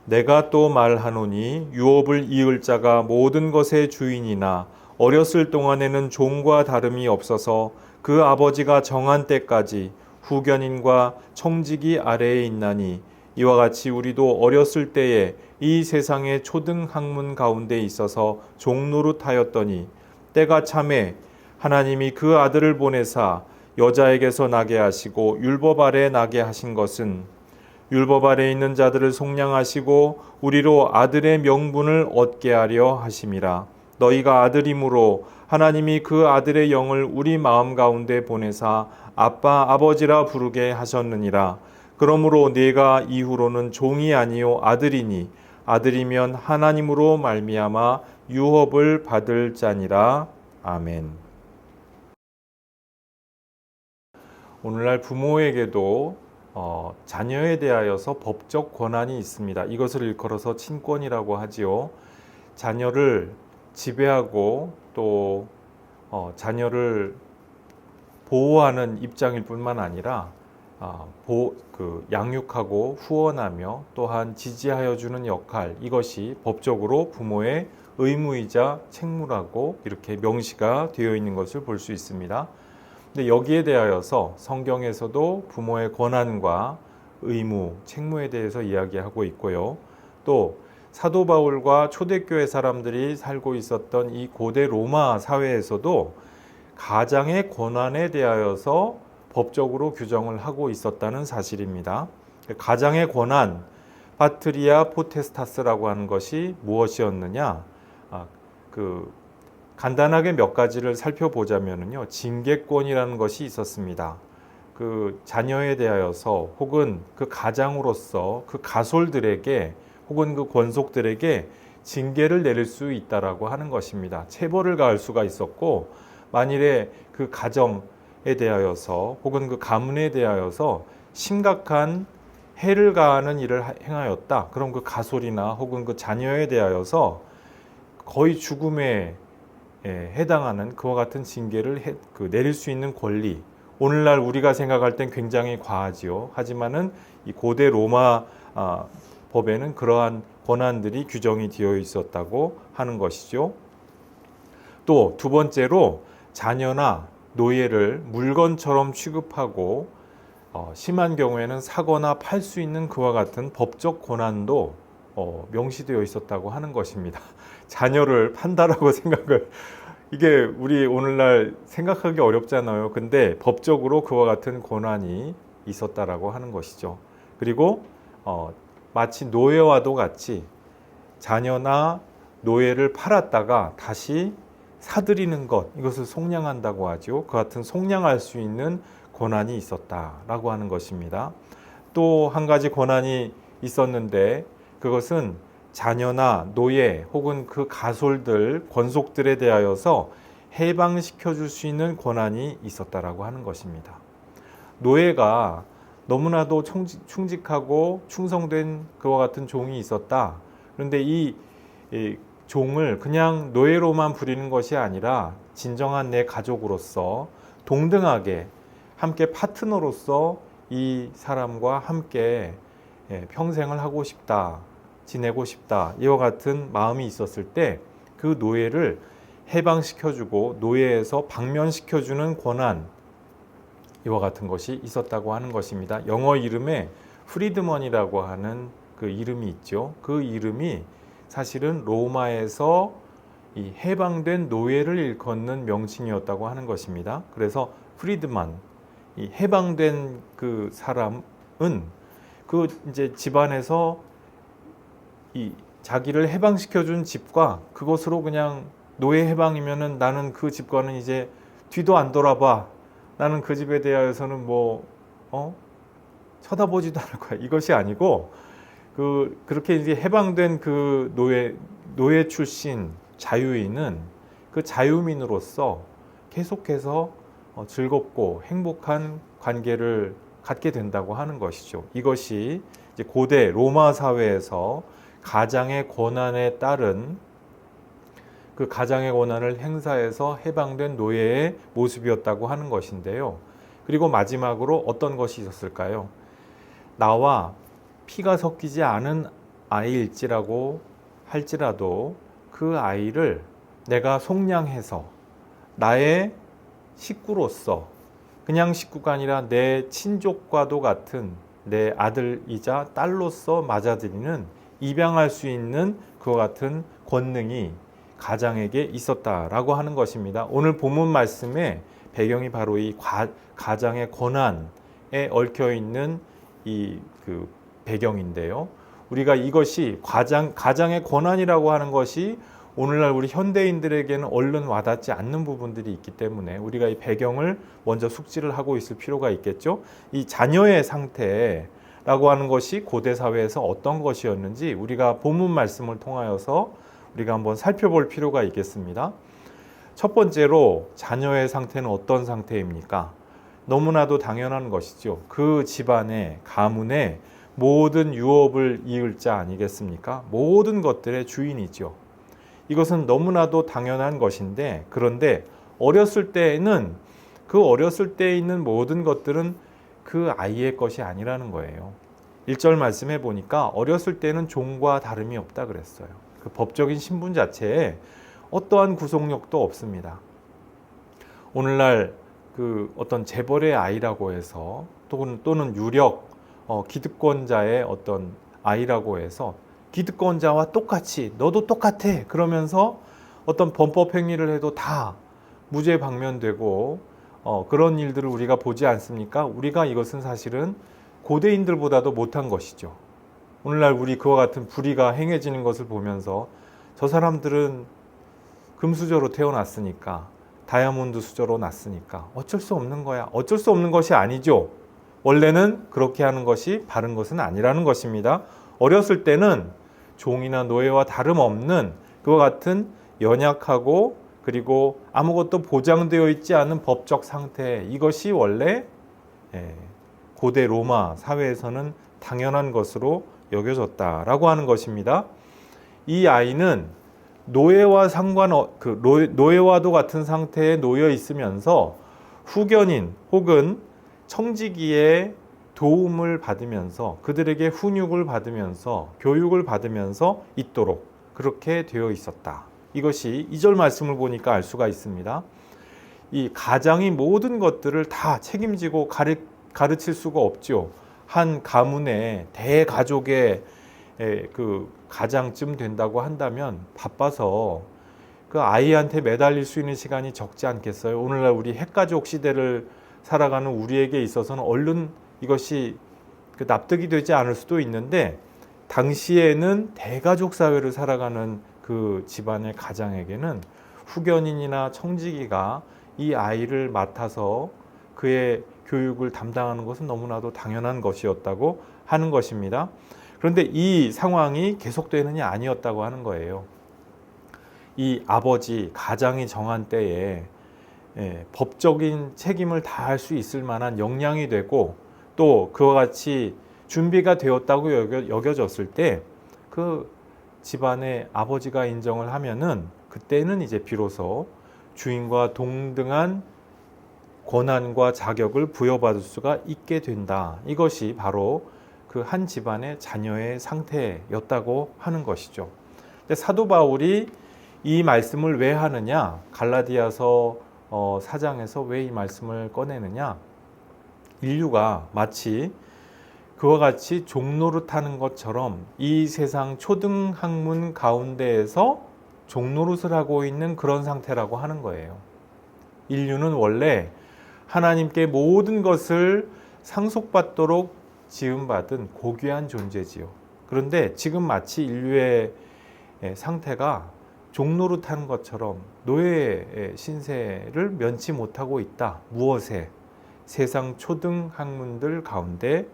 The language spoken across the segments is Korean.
내가 또 말하노니 유업을 이을 자가 모든 것의 주인이나 어렸을 동안에는 종과 다름이 없어서 그 아버지가 정한 때까지 후견인과 청지기 아래에 있나니 이와 같이 우리도 어렸을 때에 이 세상의 초등 학문 가운데 있어서 종노릇하였더니 때가 차매 하나님이 그 아들을 보내사 여자에게서 나게 하시고 율법 아래 나게 하신 것은 율법 아래 있는 자들을 속량하시고 우리로 아들의 명분을 얻게 하려 하심이라. 너희가 아들이므로 하나님이 그 아들의 영을 우리 마음 가운데 보내사 아빠 아버지라 부르게 하셨느니라. 그러므로 네가 이후로는 종이 아니요 아들이니 아들이면 하나님으로 말미암아 유업을 받을 자니라. 아멘. 오늘날 부모에게도 자녀에 대하여서 법적 권한이 있습니다. 이것을 일컬어서 친권이라고 하지요. 자녀를 지배하고 또 자녀를 보호하는 입장일 뿐만 아니라 양육하고 후원하며 또한 지지하여 주는 역할, 이것이 법적으로 부모의 의무이자 책무라고 이렇게 명시가 되어 있는 것을 볼 수 있습니다. 근데 여기에 대하여서 성경에서도 부모의 권한과 의무, 책무에 대해서 이야기하고 있고요. 또 사도 바울과 초대교회 사람들이 살고 있었던 이 고대 로마 사회에서도 가장의 권한에 대하여서 법적으로 규정을 하고 있었다는 사실입니다. 가장의 권한, 파트리아 포테스타스라고 하는 것이 무엇이었느냐? 간단하게 몇 가지를 살펴보자면요, 징계권이라는 것이 있었습니다. 그 자녀에 대하여서 혹은 그 가장으로서 그 가솔들에게 혹은 그 권속들에게 징계를 내릴 수 있다라고 하는 것입니다. 체벌을 가할 수가 있었고, 만일에 그 가정에 대하여서 혹은 그 가문에 대하여서 심각한 해를 가하는 일을 행하였다. 그럼 그 가솔이나 혹은 그 자녀에 대하여서 거의 죽음에 해당하는 그와 같은 징계를 내릴 수 있는 권리, 오늘날 우리가 생각할 땐 굉장히 과하지요. 하지만은 이 고대 로마 법에는 그러한 권한들이 규정이 되어 있었다고 하는 것이죠. 또 두 번째로 자녀나 노예를 물건처럼 취급하고 심한 경우에는 사거나 팔 수 있는 그와 같은 법적 권한도 명시되어 있었다고 하는 것입니다. 자녀를 판다라고 생각을, 이게 우리 오늘날 생각하기 어렵잖아요. 근데 법적으로 그와 같은 권한이 있었다라고 하는 것이죠. 그리고 마치 노예와도 같이 자녀나 노예를 팔았다가 다시 사들이는 것, 이것을 속량한다고 하죠. 그 같은 속량할 수 있는 권한이 있었다라고 하는 것입니다. 또 한 가지 권한이 있었는데 그것은 자녀나 노예 혹은 그 가솔들, 권속들에 대하여서 해방시켜 줄 수 있는 권한이 있었다라고 하는 것입니다. 노예가 너무나도 충직하고 충성된 그와 같은 종이 있었다. 그런데 이 종을 그냥 노예로만 부리는 것이 아니라 진정한 내 가족으로서 동등하게 함께 파트너로서 이 사람과 함께 평생을 하고 싶다, 지내고 싶다, 이와 같은 마음이 있었을 때 그 노예를 해방시켜주고 노예에서 방면시켜주는 권한, 이와 같은 것이 있었다고 하는 것입니다. 영어 이름에 프리드먼이라고 하는 그 이름이 있죠. 그 이름이 사실은 로마에서 이 해방된 노예를 일컫는 명칭이었다고 하는 것입니다. 그래서 프리드만, 이 해방된 그 사람은 그 이제 집안에서 이 자기를 해방시켜준 집과 그것으로 그냥 노예 해방이면은 나는 그 집과는 이제 뒤도 안 돌아봐. 나는 그 집에 대하여서는 쳐다보지도 않을 거야. 이것이 아니고 그렇게 이제 해방된 그 노예 출신 자유인은 그 자유민으로서 계속해서 즐겁고 행복한 관계를 갖게 된다고 하는 것이죠. 이것이 이제 고대 로마 사회에서 가장의 권한에 따른 그 가장의 권한을 행사해서 해방된 노예의 모습이었다고 하는 것인데요. 그리고 마지막으로 어떤 것이 있었을까요? 나와 피가 섞이지 않은 아이일지라고 할지라도 그 아이를 내가 속량해서 나의 식구로서, 그냥 식구가 아니라 내 친족과도 같은 내 아들이자 딸로서 맞아들이는, 입양할 수 있는 그와 같은 권능이 가장에게 있었다라고 하는 것입니다. 오늘 본문 말씀의 배경이 바로 이 가장의 권한에 얽혀 있는 이 그 배경인데요. 우리가 이것이 가장의 권한이라고 하는 것이 오늘날 우리 현대인들에게는 얼른 와닿지 않는 부분들이 있기 때문에 우리가 이 배경을 먼저 숙지를 하고 있을 필요가 있겠죠. 이 자녀의 상태라고 하는 것이 고대 사회에서 어떤 것이었는지 우리가 본문 말씀을 통하여서 우리가 한번 살펴볼 필요가 있겠습니다. 첫 번째로 자녀의 상태는 어떤 상태입니까? 너무나도 당연한 것이죠. 그 집안의 가문의 모든 유업을 이을 자 아니겠습니까? 모든 것들의 주인이죠. 이것은 너무나도 당연한 것인데, 그런데 어렸을 때에는 그 어렸을 때에 있는 모든 것들은 그 아이의 것이 아니라는 거예요. 1절 말씀해 보니까 어렸을 때는 종과 다름이 없다 그랬어요. 그 법적인 신분 자체에 어떠한 구속력도 없습니다. 오늘날 그 어떤 재벌의 아이라고 해서 또는 유력 기득권자의 어떤 아이라고 해서 기득권자와 똑같이 너도 똑같아 그러면서 어떤 범법 행위를 해도 다 무죄 방면되고 그런 일들을 우리가 보지 않습니까? 우리가 이것은 사실은 고대인들보다도 못한 것이죠. 오늘날 우리 그와 같은 불의가 행해지는 것을 보면서 저 사람들은 금수저로 태어났으니까, 다이아몬드 수저로 났으니까 어쩔 수 없는 거야. 어쩔 수 없는 것이 아니죠. 원래는 그렇게 하는 것이 바른 것은 아니라는 것입니다. 어렸을 때는 종이나 노예와 다름없는 그와 같은 연약하고 그리고 아무것도 보장되어 있지 않은 법적 상태, 이것이 원래 고대 로마 사회에서는 당연한 것으로 여겨졌다라고 하는 것입니다. 이 아이는 노예와 노예와도 같은 상태에 놓여 있으면서 후견인 혹은 청지기의 도움을 받으면서 그들에게 훈육을 받으면서 교육을 받으면서 있도록 그렇게 되어 있었다. 이것이 2절 말씀을 보니까 알 수가 있습니다. 이 가장이 모든 것들을 다 책임지고 가르칠 수가 없죠. 한 가문의 대가족의 그 가장쯤 된다고 한다면 바빠서 그 아이한테 매달릴 수 있는 시간이 적지 않겠어요? 오늘날 우리 핵가족 시대를 살아가는 우리에게 있어서는 얼른 이것이 납득이 되지 않을 수도 있는데, 당시에는 대가족 사회를 살아가는 그 집안의 가장에게는 후견인이나 청지기가 이 아이를 맡아서 그의 교육을 담당하는 것은 너무나도 당연한 것이었다고 하는 것입니다. 그런데 이 상황이 계속되느냐 아니었다고 하는 거예요. 이 아버지 가장이 정한 때에 법적인 책임을 다할 수 있을 만한 역량이 되고 또 그와 같이 준비가 되었다고 여겨졌을 때 그 집안의 아버지가 인정을 하면은 그때는 이제 비로소 주인과 동등한 권한과 자격을 부여받을 수가 있게 된다. 이것이 바로 그 한 집안의 자녀의 상태였다고 하는 것이죠. 근데 사도 바울이 이 말씀을 왜 하느냐? 갈라디아서 4장에서 왜 이 말씀을 꺼내느냐? 인류가 마치 그와 같이 종노릇하는 것처럼 이 세상 초등학문 가운데에서 종노릇을 하고 있는 그런 상태라고 하는 거예요. 인류는 원래 하나님께 모든 것을 상속받도록 지음받은 고귀한 존재지요. 그런데 지금 마치 인류의 상태가 종노릇하는 것처럼 노예의 신세를 면치 못하고 있다. 무엇에? 세상 초등 학문들 가운데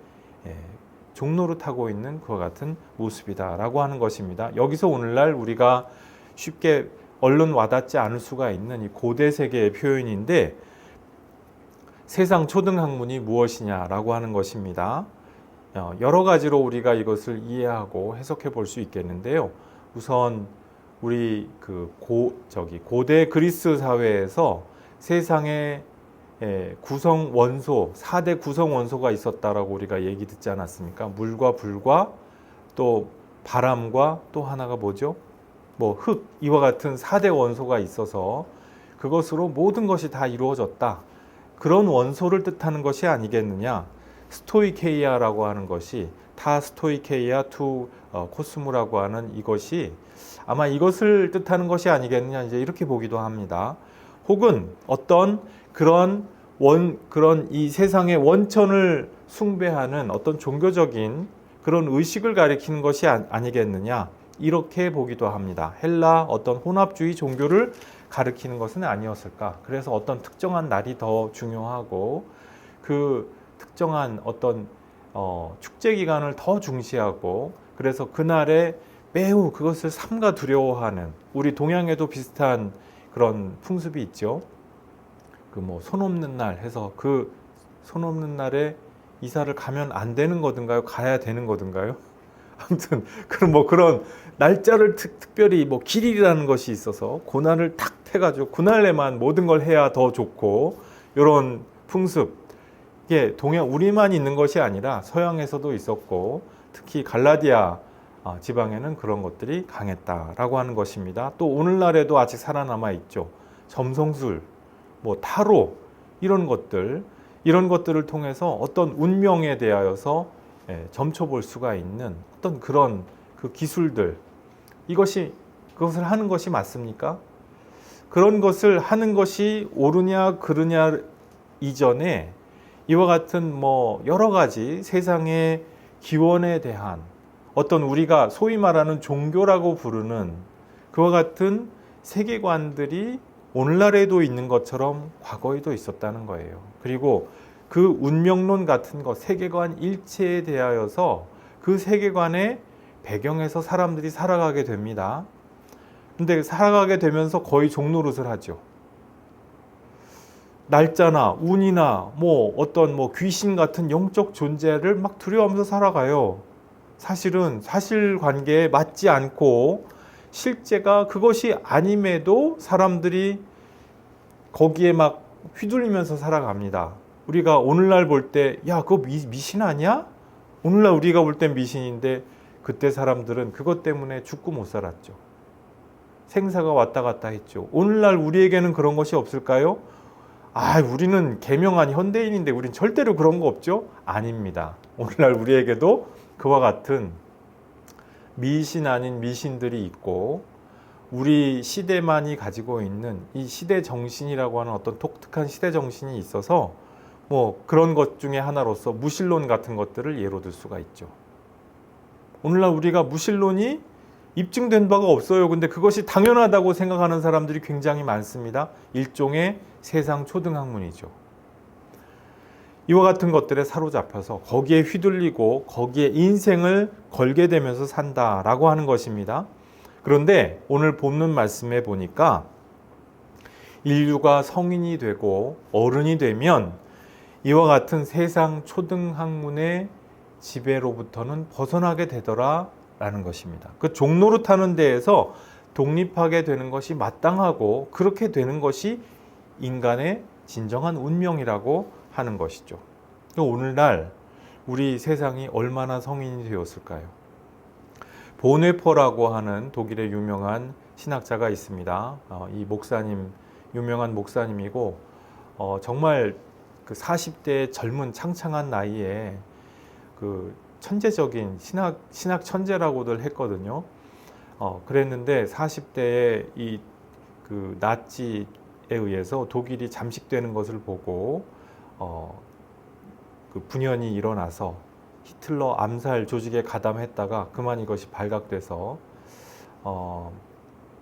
종노릇하고 있는 그와 같은 모습이다라고 하는 것입니다. 여기서 오늘날 우리가 쉽게 얼른 와닿지 않을 수가 있는 이 고대 세계의 표현인데, 세상 초등 학문이 무엇이냐라고 하는 것입니다. 여러 가지로 우리가 이것을 이해하고 해석해 볼 수 있겠는데요. 우선 우리 고대 그리스 사회에서 세상에 구성 원소, 4대 구성 원소가 있었다라고 우리가 얘기 듣지 않았습니까? 물과 불과 또 바람과 또 하나가 뭐죠? 뭐 흙, 이와 같은 4대 원소가 있어서 그것으로 모든 것이 다 이루어졌다. 그런 원소를 뜻하는 것이 아니겠느냐. 스토이케이아라고 하는 것이 타 스토이케이아 투 코스모라고 하는 이것이 아마 이것을 뜻하는 것이 아니겠느냐, 이제 이렇게 보기도 합니다. 혹은 어떤 그런 이 세상의 원천을 숭배하는 어떤 종교적인 그런 의식을 가리키는 것이 아니겠느냐, 이렇게 보기도 합니다. 헬라 어떤 혼합주의 종교를 가리키는 것은 아니었을까. 그래서 어떤 특정한 날이 더 중요하고 그 특정한 어떤 축제 기간을 더 중시하고, 그래서 그날에 매우 그것을 삼가 두려워하는, 우리 동양에도 비슷한 그런 풍습이 있죠. 그 뭐 손 없는 날 해서 그 손 없는 날에 이사를 가면 안 되는 거든가요? 가야 되는 거든가요? 아무튼 그런 날짜를 특별히 뭐 길이라는 것이 있어서 그날을 탁 해가지고 그날에만 모든 걸 해야 더 좋고, 이런 풍습, 이게 동양 우리만 있는 것이 아니라 서양에서도 있었고, 특히 갈라디아 지방에는 그런 것들이 강했다라고 하는 것입니다. 또 오늘날에도 아직 살아남아 있죠. 점성술, 뭐 타로, 이런 것들을 통해서 어떤 운명에 대하여서 점쳐볼 수가 있는 어떤 그런 그 기술들, 그것을 하는 것이 맞습니까? 그런 것을 하는 것이 옳으냐 그르냐 이전에 이와 같은 뭐 여러 가지 세상의 기원에 대한 어떤 우리가 소위 말하는 종교라고 부르는 그와 같은 세계관들이 오늘날에도 있는 것처럼 과거에도 있었다는 거예요. 그리고 그 운명론 같은 것, 세계관 일체에 대하여서 그 세계관의 배경에서 사람들이 살아가게 됩니다. 근데 살아가게 되면서 거의 종노릇을 하죠. 날짜나 운이나 뭐 어떤 뭐 귀신 같은 영적 존재를 막 두려워하면서 살아가요. 사실은 사실관계에 맞지 않고 실제가 그것이 아님에도 사람들이 거기에 막 휘둘리면서 살아갑니다. 우리가 오늘날 볼 때 야 그거 미신 아니야? 오늘날 우리가 볼 땐 미신인데 그때 사람들은 그것 때문에 죽고 못 살았죠. 생사가 왔다 갔다 했죠. 오늘날 우리에게는 그런 것이 없을까요? 우리는 계명한 현대인인데 우린 절대로 그런 거 없죠? 아닙니다. 오늘날 우리에게도 그와 같은 미신 아닌 미신들이 있고, 우리 시대만이 가지고 있는 이 시대 정신이라고 하는 어떤 독특한 시대 정신이 있어서 뭐 그런 것 중에 하나로서 무신론 같은 것들을 예로 들 수가 있죠. 오늘날 우리가 무신론이 입증된 바가 없어요. 근데 그것이 당연하다고 생각하는 사람들이 굉장히 많습니다. 일종의 세상 초등학문이죠. 이와 같은 것들에 사로잡혀서 거기에 휘둘리고 거기에 인생을 걸게 되면서 산다라고 하는 것입니다. 그런데 오늘 본문 말씀에 보니까 인류가 성인이 되고 어른이 되면 이와 같은 세상 초등학문의 지배로부터는 벗어나게 되더라 라는 것입니다. 그 종노릇하는 데에서 독립하게 되는 것이 마땅하고, 그렇게 되는 것이 인간의 진정한 운명이라고 하는 것이죠. 오늘날 우리 세상이 얼마나 성인이 되었을까요? 보네퍼라고 하는 독일의 유명한 신학자가 있습니다. 이 목사님, 유명한 목사님이고, 정말 그 40대의 젊은 창창한 나이에 그 천재적인 신학 천재라고들 했거든요. 그랬는데 40대에 이 그 나치에 의해서 독일이 잠식되는 것을 보고 그 분연이 일어나서 히틀러 암살 조직에 가담했다가 그만 이것이 발각돼서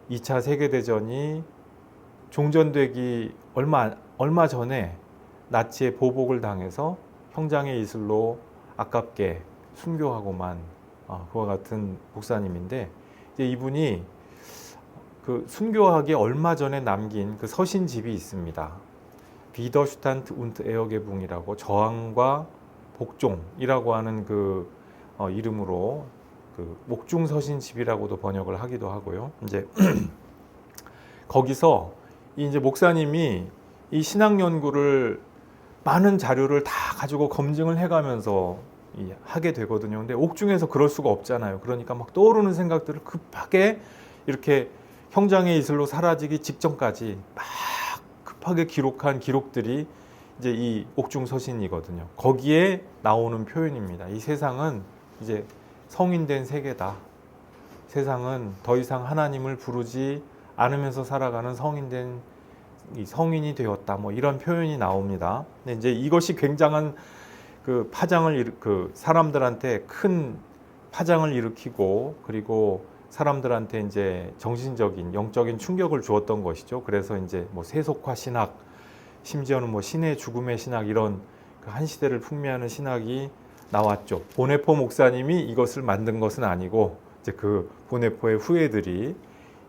2차 세계대전이 종전되기 얼마 전에 나치의 보복을 당해서 형장의 이슬로 아깝게 순교하고만 그와 같은 목사님인데, 이제 이분이 그 순교하기 얼마 전에 남긴 그 서신집이 있습니다. 비더슈탄트 운트 에어게붕이라고, 저항과 복종이라고 하는 그 이름으로 그 목중 서신집이라고도 번역을 하기도 하고요. 이제 거기서 이제 목사님이 이 신학 연구를 많은 자료를 다 가지고 검증을 해가면서 하게 되거든요. 근데 옥중에서 그럴 수가 없잖아요. 그러니까 막 떠오르는 생각들을 급하게 이렇게 형장의 이슬로 사라지기 직전까지 막 급하게 기록한 기록들이 이제 이 옥중서신이거든요. 거기에 나오는 표현입니다. 이 세상은 이제 성인된 세계다. 세상은 더 이상 하나님을 부르지 않으면서 살아가는 성인된 성인이 되었다. 뭐 이런 표현이 나옵니다. 근데 이제 이것이 굉장한 그 사람들한테 큰 파장을 일으키고, 그리고 사람들한테 이제 정신적인 영적인 충격을 주었던 것이죠. 그래서 이제 뭐 세속화 신학, 심지어는 뭐 신의 죽음의 신학, 이런 그 한 시대를 풍미하는 신학이 나왔죠. 보네포 목사님이 이것을 만든 것은 아니고 이제 그 보네포의 후예들이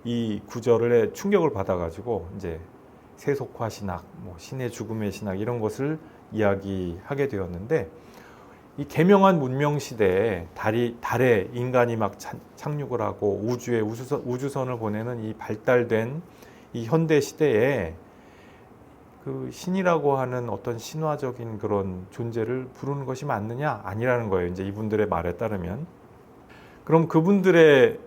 이 구절에 충격을 받아가지고 이제 세속화 신학, 뭐 신의 죽음의 신학, 이런 것을 이야기하게 되었는데, 이 개명한 문명 시대에 달에 인간이 막 착륙을 하고 우주에 우주선을 보내는 이 발달된 이 현대 시대에 그 신이라고 하는 어떤 신화적인 그런 존재를 부르는 것이 맞느냐? 아니라는 거예요. 이제 이분들의 말에 따르면. 그럼 그분들의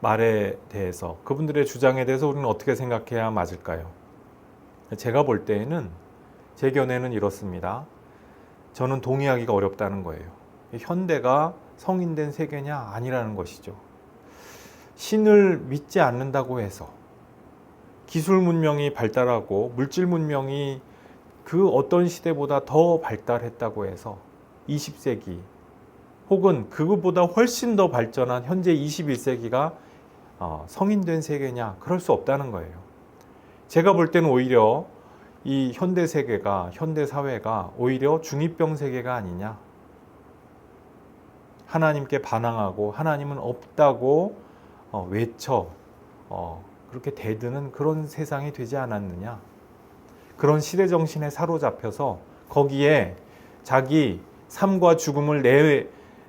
말에 대해서, 그분들의 주장에 대해서 우리는 어떻게 생각해야 맞을까요? 제가 볼 때에는, 제 견해는 이렇습니다. 저는 동의하기가 어렵다는 거예요. 현대가 성인된 세계냐? 아니라는 것이죠. 신을 믿지 않는다고 해서, 기술 문명이 발달하고 물질 문명이 그 어떤 시대보다 더 발달했다고 해서 20세기 혹은 그것보다 훨씬 더 발전한 현재 21세기가 성인된 세계냐? 그럴 수 없다는 거예요. 제가 볼 때는 오히려 이 현대 세계가, 현대 사회가 오히려 중2병 세계가 아니냐. 하나님께 반항하고 하나님은 없다고 외쳐 그렇게 대드는 그런 세상이 되지 않았느냐. 그런 시대 정신에 사로잡혀서 거기에 자기 삶과 죽음을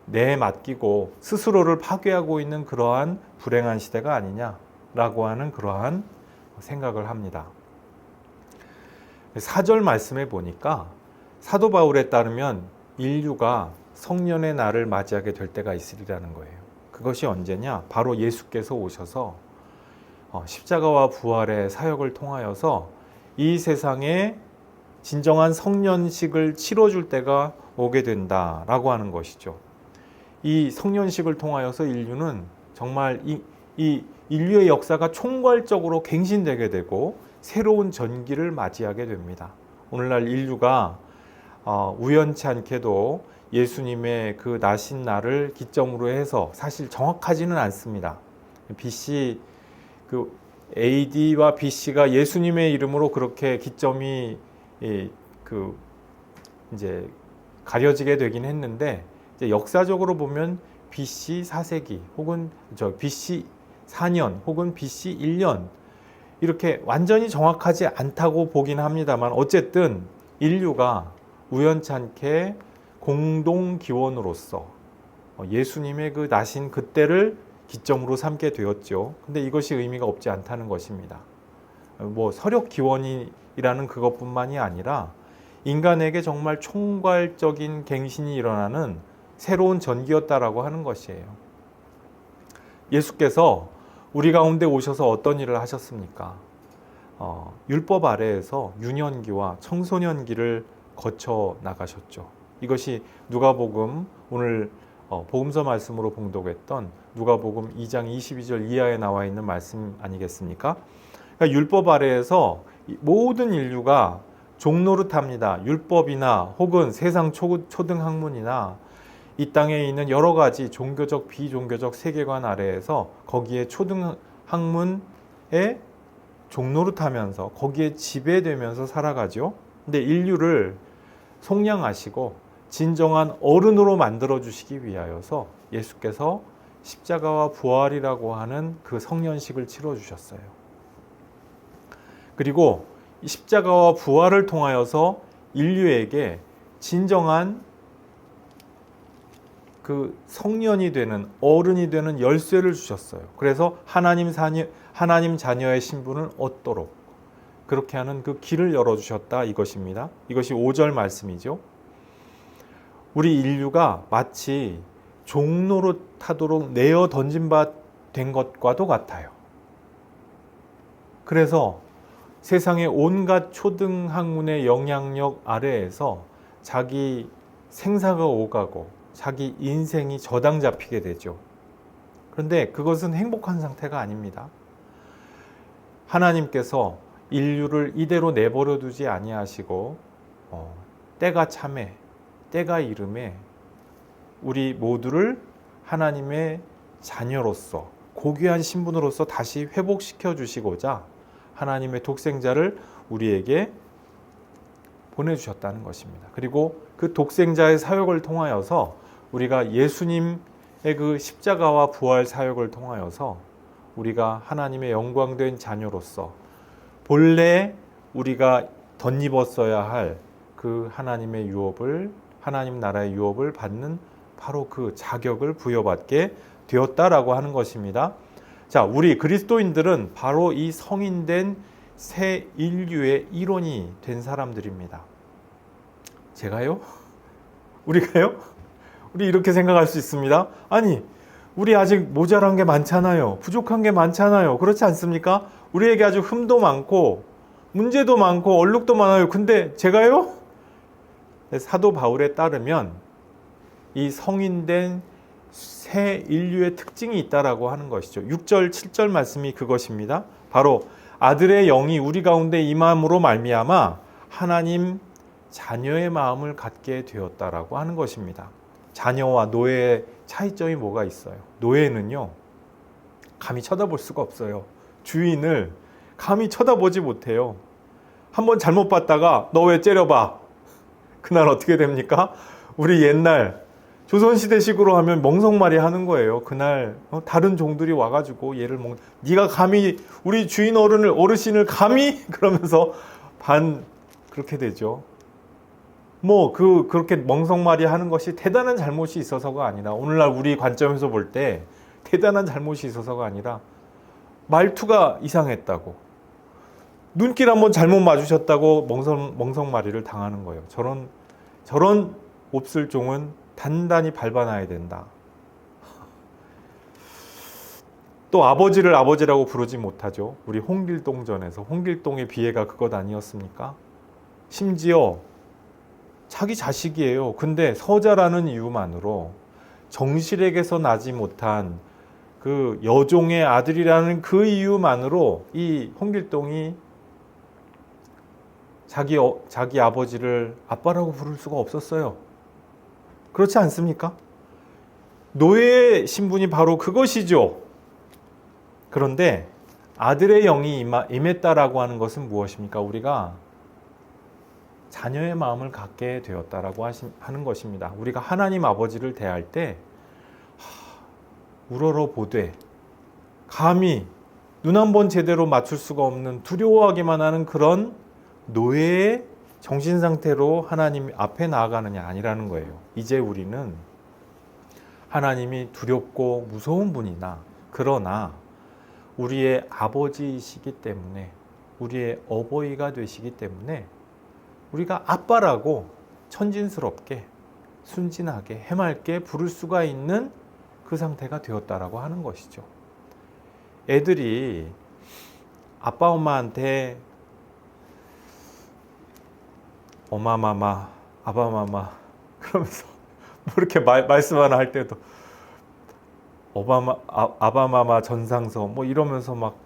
내맡기고 스스로를 파괴하고 있는 그러한 불행한 시대가 아니냐라고 하는 그러한 생각을 합니다. 4절 말씀에 보니까 사도 바울에 따르면 인류가 성년의 날을 맞이하게 될 때가 있으리라는 거예요. 그것이 언제냐? 바로 예수께서 오셔서 십자가와 부활의 사역을 통하여서 이 세상에 진정한 성년식을 치러줄 때가 오게 된다라고 하는 것이죠. 이 성년식을 통하여서 인류는 정말 이 인류의 역사가 총괄적으로 갱신되게 되고 새로운 전기를 맞이하게 됩니다. 오늘날 인류가 우연치 않게도 예수님의 그 나신 날을 기점으로 해서 사실 정확하지는 않습니다. BC 그 AD와 BC가 예수님의 이름으로 그렇게 기점이 이제 가려지게 되긴 했는데, 이제 역사적으로 보면 BC 4세기 혹은 BC 4년 혹은 BC 1년 이렇게 완전히 정확하지 않다고 보긴 합니다만, 어쨌든 인류가 우연찮게 공동 기원으로서 예수님의 그 나신 그때를 기점으로 삼게 되었죠. 근데 이것이 의미가 없지 않다는 것입니다. 뭐 서력 기원이라는 그것뿐만이 아니라 인간에게 정말 총괄적인 갱신이 일어나는 새로운 전기였다라고 하는 것이에요. 예수께서 우리 가운데 오셔서 어떤 일을 하셨습니까? 율법 아래에서 유년기와 청소년기를 거쳐 나가셨죠. 이것이 누가복음, 오늘 복음서 말씀으로 봉독했던 누가복음 2장 22절 이하에 나와 있는 말씀 아니겠습니까? 그러니까 율법 아래에서 모든 인류가 종노릇합니다. 율법이나 혹은 세상 초등학문이나 이 땅에 있는 여러 가지 종교적, 비종교적 세계관 아래에서 거기에 초등학문에 종노릇하면서 거기에 지배되면서 살아가죠. 근데 인류를 속량하시고 진정한 어른으로 만들어 주시기 위하여서 예수께서 십자가와 부활이라고 하는 그 성년식을 치러 주셨어요. 그리고 이 십자가와 부활을 통하여서 인류에게 진정한 그 성년이 되는, 어른이 되는 열쇠를 주셨어요. 그래서 하나님 자녀의 신분을 얻도록 그렇게 하는 그 길을 열어주셨다 이것입니다. 이것이 5절 말씀이죠. 우리 인류가 마치 종로를 타도록 내어 던진 바 된 것과도 같아요. 그래서 세상의 온갖 초등 학문의 영향력 아래에서 자기 생사가 오가고 자기 인생이 저당 잡히게 되죠. 그런데 그것은 행복한 상태가 아닙니다. 하나님께서 인류를 이대로 내버려 두지 아니하시고 때가 참에 때가 이름에 우리 모두를 하나님의 자녀로서 고귀한 신분으로서 다시 회복시켜 주시고자 하나님의 독생자를 우리에게 보내주셨다는 것입니다. 그리고 그 독생자의 사역을 통하여서 우리가 예수님의 그 십자가와 부활 사역을 통하여서 우리가 하나님의 영광된 자녀로서 본래 우리가 덧입었어야 할 그 하나님의 유업을, 하나님 나라의 유업을 받는 바로 그 자격을 부여받게 되었다라고 하는 것입니다. 자, 우리 그리스도인들은 바로 이 성인된 새 인류의 일원이 된 사람들입니다. 제가요? 우리가요? 우리 이렇게 생각할 수 있습니다. 아니, 우리 아직 모자란 게 많잖아요. 부족한 게 많잖아요. 그렇지 않습니까? 우리에게 아주 흠도 많고 문제도 많고 얼룩도 많아요. 근데 제가요? 사도 바울에 따르면 이 성인된 새 인류의 특징이 있다라고 하는 것이죠. 6절, 7절 말씀이 그것입니다. 바로 아들의 영이 우리 가운데 임함으로 말미암아 하나님 자녀의 마음을 갖게 되었다라고 하는 것입니다. 자녀와 노예의 차이점이 뭐가 있어요? 노예는요, 감히 쳐다볼 수가 없어요. 주인을 감히 쳐다보지 못해요. 한번 잘못 봤다가 너 왜 째려봐? 그날 어떻게 됩니까? 우리 옛날 조선시대식으로 하면 멍석말이 하는 거예요. 그날 다른 종들이 와가지고 얘를 네가 감히 우리 주인 어르신을 감히 그러면서 그렇게 되죠. 그렇게 멍석말이 하는 것이 대단한 잘못이 있어서가 아니라, 오늘날 우리 관점에서 볼 때 대단한 잘못이 있어서가 아니라 말투가 이상했다고, 눈길 한번 잘못 마주쳤다고 멍석말이를 당하는 거예요. 저런 몹쓸종은 단단히 밟아놔야 된다. 또 아버지를 아버지라고 부르지 못하죠. 우리 홍길동전에서 홍길동의 비애가 그것 아니었습니까? 심지어 자기 자식이에요. 근데 서자라는 이유만으로, 정실에게서 나지 못한 그 여종의 아들이라는 그 이유만으로 이 홍길동이 자기 아버지를 아빠라고 부를 수가 없었어요. 그렇지 않습니까? 노예의 신분이 바로 그것이죠. 그런데 아들의 영이 임했다라고 하는 것은 무엇입니까? 우리가 자녀의 마음을 갖게 되었다라고 하는 것입니다. 우리가 하나님 아버지를 대할 때 우러러 보되 감히 눈 한 번 제대로 맞출 수가 없는, 두려워하기만 하는 그런 노예의 정신 상태로 하나님 앞에 나아가느냐 아니라는 거예요. 이제 우리는 하나님이 두렵고 무서운 분이나, 그러나 우리의 아버지이시기 때문에, 우리의 어버이가 되시기 때문에 우리가 아빠라고 천진스럽게 순진하게 해맑게 부를 수가 있는 그 상태가 되었다라고 하는 것이죠. 애들이 아빠 엄마한테 엄마마마 아바마마 그러면서 뭐 이렇게 말씀 하나 할 때도 아바마마 전상서 뭐 이러면서 막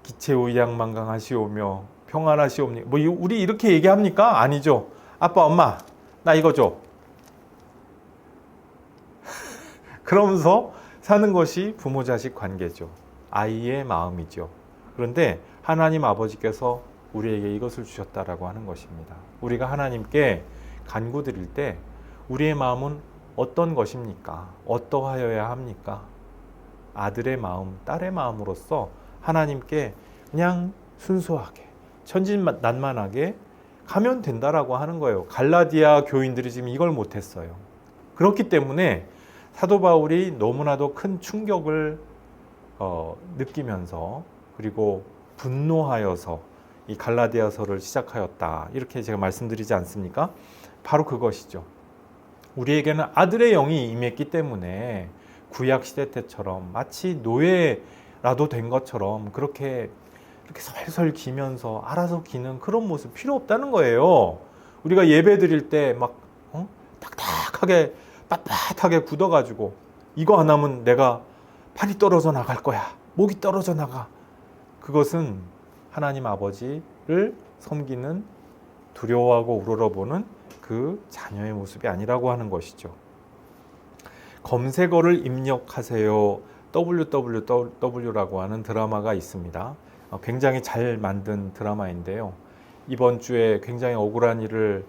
기체우양만강하시오며 평안하시옵니, 뭐 우리 이렇게 얘기합니까? 아니죠. 아빠 엄마 나 이거 줘. 그러면서 사는 것이 부모 자식 관계죠. 아이의 마음이죠. 그런데 하나님 아버지께서 우리에게 이것을 주셨다라고 하는 것입니다. 우리가 하나님께 간구드릴 때 우리의 마음은 어떤 것입니까? 어떠하여야 합니까? 아들의 마음, 딸의 마음으로서 하나님께 그냥 순수하게 천진난만하게 가면 된다라고 하는 거예요. 갈라디아 교인들이 지금 이걸 못했어요. 그렇기 때문에 사도 바울이 너무나도 큰 충격을 느끼면서, 그리고 분노하여서 이 갈라디아서를 시작하였다, 이렇게 제가 말씀드리지 않습니까? 바로 그것이죠. 우리에게는 아들의 영이 임했기 때문에 구약 시대 때처럼 마치 노예라도 된 것처럼 그렇게 이렇게 설설 기면서 알아서 기는 그런 모습 필요 없다는 거예요. 우리가 예배 드릴 때 막 딱딱하게 빳빳하게 굳어가지고 이거 안 하면 내가 팔이 떨어져 나갈 거야, 목이 떨어져 나가. 그것은 하나님 아버지를 섬기는 두려워하고 우러러보는 그 자녀의 모습이 아니라고 하는 것이죠. 검색어를 입력하세요. www라고 하는 드라마가 있습니다. 굉장히 잘 만든 드라마인데요. 이번 주에 굉장히 억울한 일을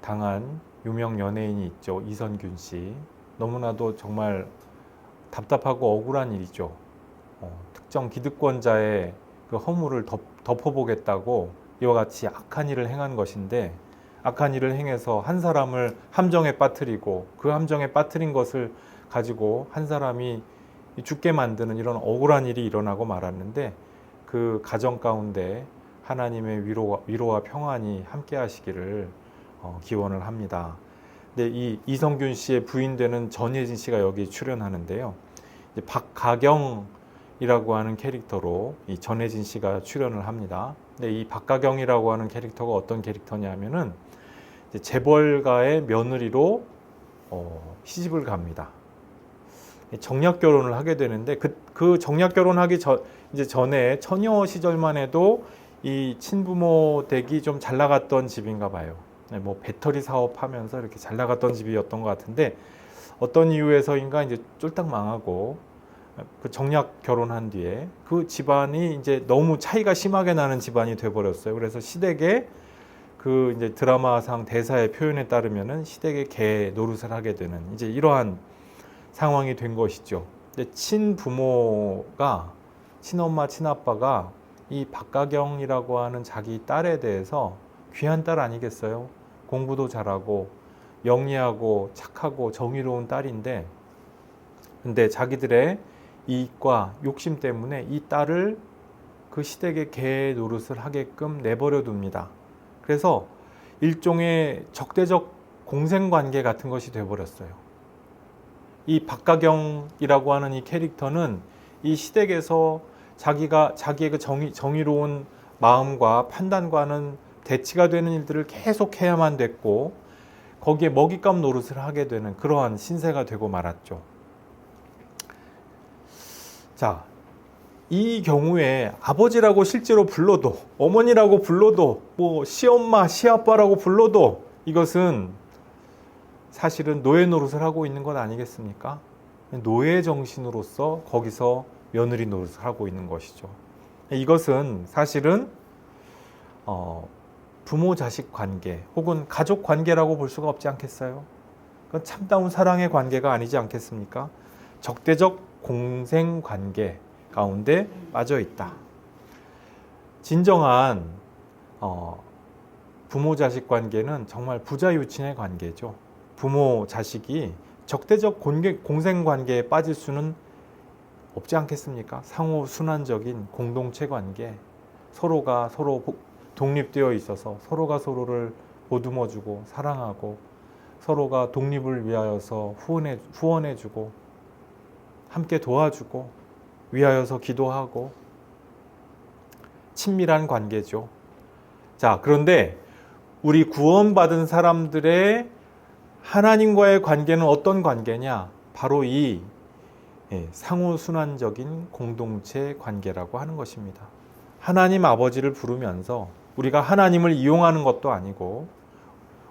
당한 유명 연예인이 있죠. 이선균 씨. 너무나도 정말 답답하고 억울한 일이죠. 특정 기득권자의 그 허물을 덮어보겠다고 이와 같이 악한 일을 행한 것인데, 악한 일을 행해서 한 사람을 함정에 빠뜨리고 그 함정에 빠뜨린 것을 가지고 한 사람이 죽게 만드는 이런 억울한 일이 일어나고 말았는데, 그 가정 가운데 하나님의 위로와 평안이 함께 하시기를 기원을 합니다. 근데 이 이성균 씨의 부인 되는 전예진 씨가 여기 출연하는데요. 박가경이라고 하는 캐릭터로 이 전예진 씨가 출연을 합니다. 근데 이 박가경이라고 하는 캐릭터가 어떤 캐릭터냐면은 재벌가의 며느리로 시집을 갑니다. 정략 결혼을 하게 되는데 그 정략 결혼하기 전에 처녀 시절만 해도 이 친부모 댁이 좀 잘 나갔던 집인가 봐요. 뭐 배터리 사업하면서 이렇게 잘 나갔던 집이었던 것 같은데, 어떤 이유에서인가 이제 쫄딱 망하고 그 정략 결혼한 뒤에 그 집안이 이제 너무 차이가 심하게 나는 집안이 돼버렸어요. 그래서 시댁에 그 이제 드라마상 대사의 표현에 따르면은 시댁의 개 노릇을 하게 되는 이제 이러한 상황이 된 것이죠. 근데 친부모가, 친엄마, 친아빠가 이 박가경이라고 하는 자기 딸에 대해서 귀한 딸 아니겠어요? 공부도 잘하고 영리하고 착하고 정의로운 딸인데, 근데 자기들의 이익과 욕심 때문에 이 딸을 그 시댁의 개 노릇을 하게끔 내버려 둡니다. 그래서 일종의 적대적 공생관계 같은 것이 되어버렸어요. 이 박가경이라고 하는 이 캐릭터는 이 시댁에서 자기의 그 정의로운 마음과 판단과는 대치가 되는 일들을 계속 해야만 됐고, 거기에 먹잇감 노릇을 하게 되는 그러한 신세가 되고 말았죠. 자, 이 경우에 아버지라고 실제로 불러도, 어머니라고 불러도, 뭐 시엄마, 시아빠라고 불러도 이것은 사실은 노예 노릇을 하고 있는 것 아니겠습니까? 노예 정신으로서 거기서 며느리 노릇을 하고 있는 것이죠. 이것은 사실은 부모 자식 관계 혹은 가족 관계라고 볼 수가 없지 않겠어요? 그건 참다운 사랑의 관계가 아니지 않겠습니까? 적대적 공생 관계 가운데 빠져 있다. 진정한 부모 자식 관계는 정말 부자유친의 관계죠. 부모 자식이 적대적 공생 관계에 빠질 수는 없지 않겠습니까? 상호 순환적인 공동체 관계, 서로가 서로 독립되어 있어서 서로가 서로를 보듬어주고 사랑하고, 서로가 독립을 위하여서 후원해주고 함께 도와주고 위하여서 기도하고 친밀한 관계죠. 자, 그런데 우리 구원받은 사람들의 하나님과의 관계는 어떤 관계냐? 바로 이 상호순환적인 공동체 관계라고 하는 것입니다. 하나님 아버지를 부르면서 우리가 하나님을 이용하는 것도 아니고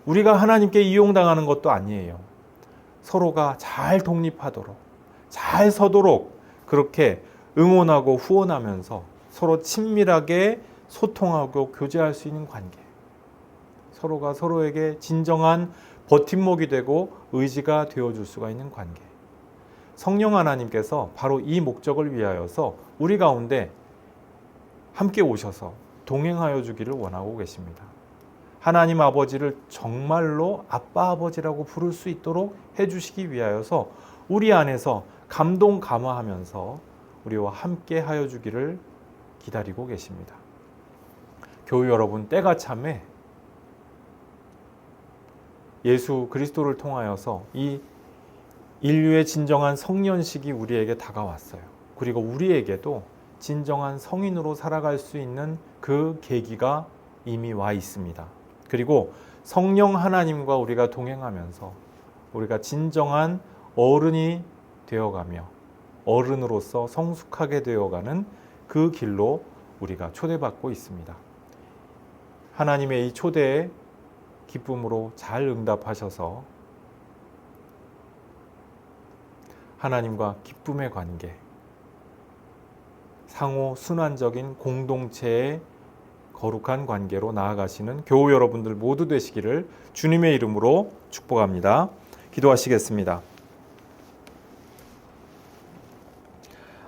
우리가 하나님께 이용당하는 것도 아니에요. 서로가 잘 독립하도록, 잘 서도록 그렇게 응원하고 후원하면서 서로 친밀하게 소통하고 교제할 수 있는 관계. 서로가 서로에게 진정한 버팀목이 되고 의지가 되어줄 수가 있는 관계. 성령 하나님께서 바로 이 목적을 위하여서 우리 가운데 함께 오셔서 동행하여 주기를 원하고 계십니다. 하나님 아버지를 정말로 아빠 아버지라고 부를 수 있도록 해주시기 위하여서 우리 안에서 감동 감화하면서 우리와 함께 하여 주기를 기다리고 계십니다. 교우 여러분, 때가 참에 예수 그리스도를 통하여서 이 인류의 진정한 성년식이 우리에게 다가왔어요. 그리고 우리에게도 진정한 성인으로 살아갈 수 있는 그 계기가 이미 와 있습니다. 그리고 성령 하나님과 우리가 동행하면서 우리가 진정한 어른이 되어가며 어른으로서 성숙하게 되어가는 그 길로 우리가 초대받고 있습니다. 하나님의 이 초대에 기쁨으로 잘 응답하셔서 하나님과 기쁨의 관계, 상호 순환적인 공동체의 거룩한 관계로 나아가시는 교우 여러분들 모두 되시기를 주님의 이름으로 축복합니다. 기도하시겠습니다.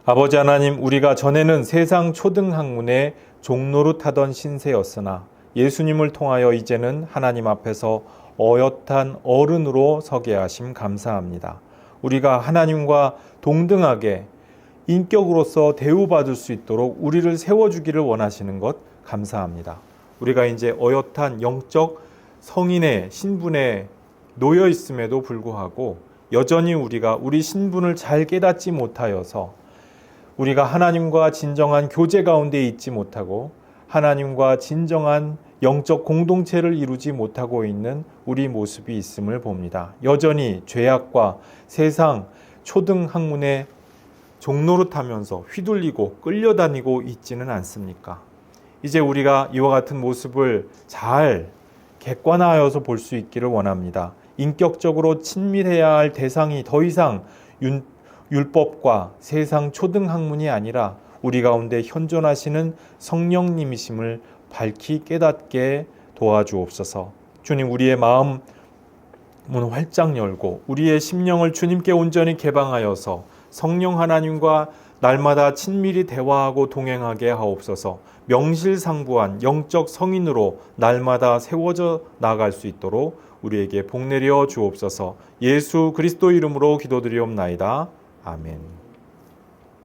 아버지 하나님, 우리가 전에는 세상 초등학문의 종노릇하던 신세였으나 예수님을 통하여 이제는 하나님 앞에서 어엿한 어른으로 서게 하심 감사합니다. 우리가 하나님과 동등하게 인격으로서 대우받을 수 있도록 우리를 세워주기를 원하시는 것 감사합니다. 우리가 이제 어엿한 영적 성인의 신분에 놓여 있음에도 불구하고 여전히 우리가 우리 신분을 잘 깨닫지 못하여서 우리가 하나님과 진정한 교제 가운데 있지 못하고 하나님과 진정한 영적 공동체를 이루지 못하고 있는 우리 모습이 있음을 봅니다. 여전히 죄악과 세상 초등학문에 종노릇하면서 휘둘리고 끌려다니고 있지는 않습니까? 이제 우리가 이와 같은 모습을 잘 객관화하여서 볼 수 있기를 원합니다. 인격적으로 친밀해야 할 대상이 더 이상 율법과 세상 초등학문이 아니라 우리 가운데 현존하시는 성령님이심을 밝히 깨닫게 도와주옵소서. 주님, 우리의 마음 문 활짝 열고 우리의 심령을 주님께 온전히 개방하여서 성령 하나님과 날마다 친밀히 대화하고 동행하게 하옵소서. 명실상부한 영적 성인으로 날마다 세워져 나아갈 수 있도록 우리에게 복 내려 주옵소서. 예수 그리스도 이름으로 기도드리옵나이다. 아멘.